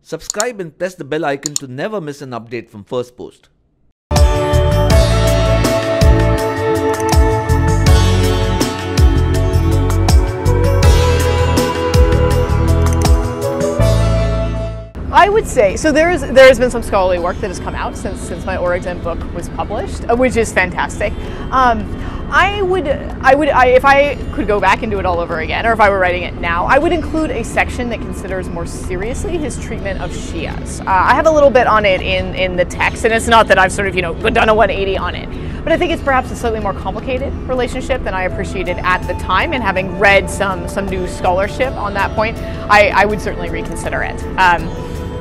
Subscribe and press the bell icon to never miss an update from Firstpost. I would say, so there has been some scholarly work that has come out since my Aurangzeb book was published, which is fantastic. If I could go back and do it all over again, or if I were writing it now, I would include a section that considers more seriously his treatment of Shias. I have a little bit on it in the text, and it's not that I've sort of, done a 180 on it, but I think it's perhaps a slightly more complicated relationship than I appreciated at the time, and having read some new scholarship on that point, I would certainly reconsider it.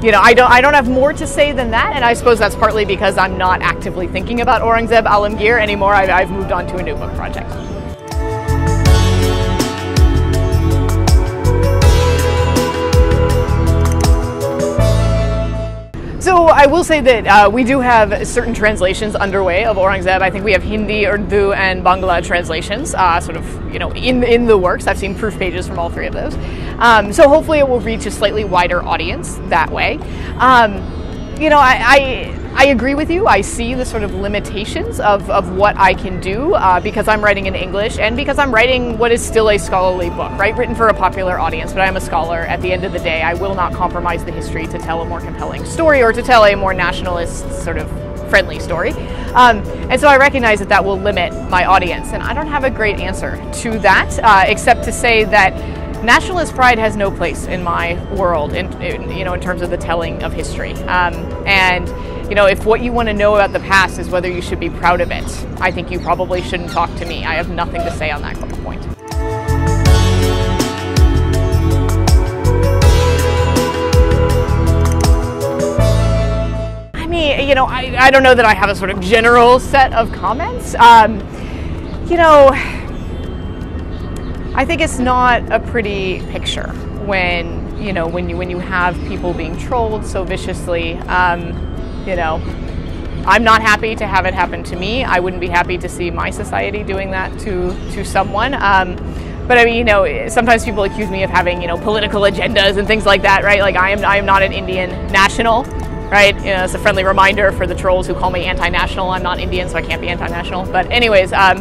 I don't have more to say than that, and I suppose that's partly because I'm not actively thinking about Aurangzeb Alamgir anymore. I've moved on to a new book project. So I will say that we do have certain translations underway of Aurangzeb. I think we have Hindi, Urdu, and Bangla translations in the works. I've seen proof pages from all three of those. So hopefully it will reach a slightly wider audience that way. I agree with you. I see the sort of limitations of what I can do because I'm writing in English and because I'm writing what is still a scholarly book, right? Written for a popular audience, but I'm a scholar. At the end of the day, I will not compromise the history to tell a more compelling story or to tell a more nationalist sort of friendly story. And so I recognize that will limit my audience, and I don't have a great answer to that except to say that nationalist pride has no place in my world in terms of the telling of history. If what you want to know about the past is whether you should be proud of it, I think you probably shouldn't talk to me. I have nothing to say on that point. I mean, I don't know that I have a sort of general set of comments. I think it's not a pretty picture when you have people being trolled so viciously. I'm not happy to have it happen to me. I wouldn't be happy to see my society doing that to someone. But I mean, sometimes people accuse me of having, political agendas and things like that, right? Like I am not an Indian national, right? It's a friendly reminder for the trolls who call me anti-national. I'm not Indian, so I can't be anti-national. But anyways, at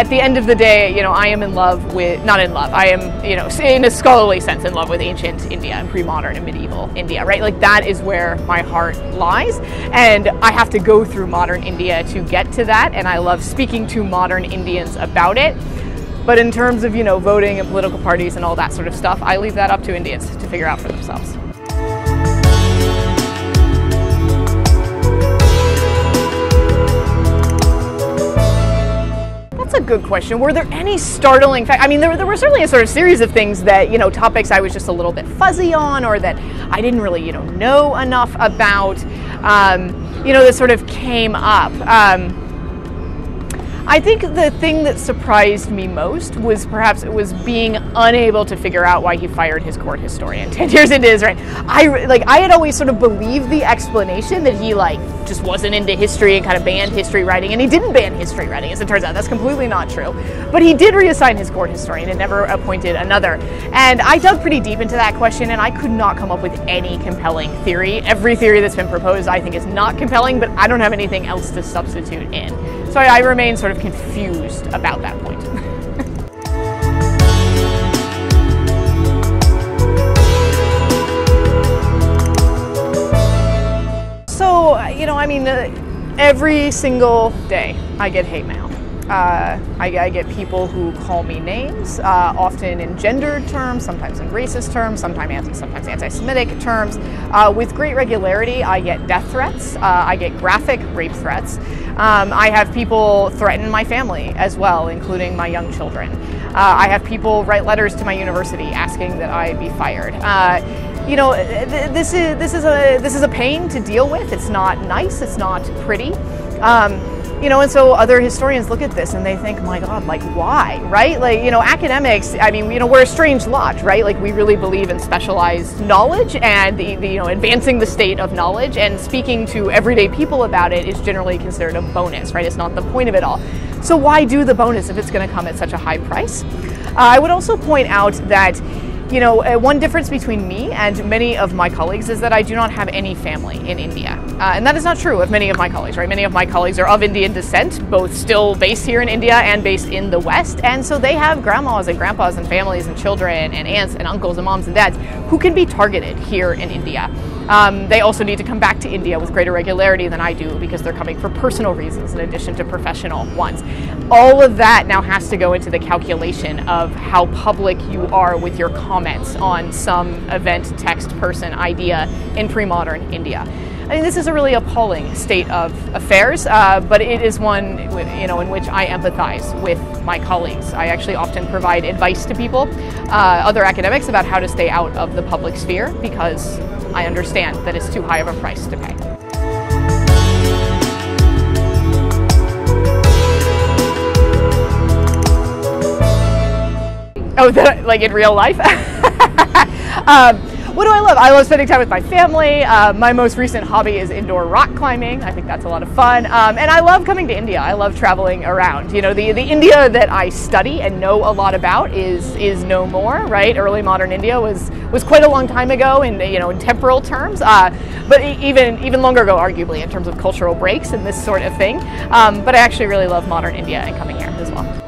the end of the day, I am in love with, not in love, I am, in a scholarly sense, in love with ancient India and pre-modern and medieval India, right? Like that is where my heart lies. And I have to go through modern India to get to that. And I love speaking to modern Indians about it. But in terms of, voting and political parties and all that sort of stuff, I leave that up to Indians to figure out for themselves. That's a good question. Were there any startling facts? I mean, there were certainly a sort of series of things that, topics I was just a little bit fuzzy on, or that I didn't really, know enough about, that sort of came up. I think the thing that surprised me most was perhaps it was being unable to figure out why he fired his court historian 10 years into his reign. I had always sort of believed the explanation that he just wasn't into history and kind of banned history writing, and he didn't ban history writing, as it turns out. That's completely not true. But he did reassign his court historian and never appointed another. And I dug pretty deep into that question, and I could not come up with any compelling theory. Every theory that's been proposed I think is not compelling, but I don't have anything else to substitute in. So I remain sort of confused about that point. So, every single day I get hate mail. I get people who call me names, often in gendered terms, sometimes in racist terms, sometimes anti-Semitic terms. With great regularity, I get death threats. I get graphic rape threats. I have people threaten my family as well, including my young children. I have people write letters to my university asking that I be fired. This is a pain to deal with. It's not nice. It's not pretty. And so other historians look at this and they think, my God, why, right? Academics, we're a strange lot, right? We really believe in specialized knowledge and advancing the state of knowledge, and speaking to everyday people about it is generally considered a bonus, right? It's not the point of it all. So why do the bonus if it's going to come at such a high price? I would also point out that You know, one difference between me and many of my colleagues is that I do not have any family in India. And that is not true of many of my colleagues, right? Many of my colleagues are of Indian descent, both still based here in India and based in the West. And so they have grandmas and grandpas and families and children and aunts and uncles and moms and dads who can be targeted here in India. They also need to come back to India with greater regularity than I do because they're coming for personal reasons in addition to professional ones. All of that now has to go into the calculation of how public you are with your comments on some event, text, person, idea in pre-modern India. I mean, this is a really appalling state of affairs, but it is one, you know, in which I empathize with my colleagues. I actually often provide advice to people, other academics, about how to stay out of the public sphere because I understand that it's too high of a price to pay. Oh, like in real life? What do I love? I love spending time with my family. My most recent hobby is indoor rock climbing. I think that's a lot of fun. And I love coming to India. I love traveling around. You know, the India that I study and know a lot about is no more, right? Early modern India was quite a long time ago in, you know, in temporal terms, but even longer ago, arguably, in terms of cultural breaks and this sort of thing. But I actually really love modern India and coming here as well.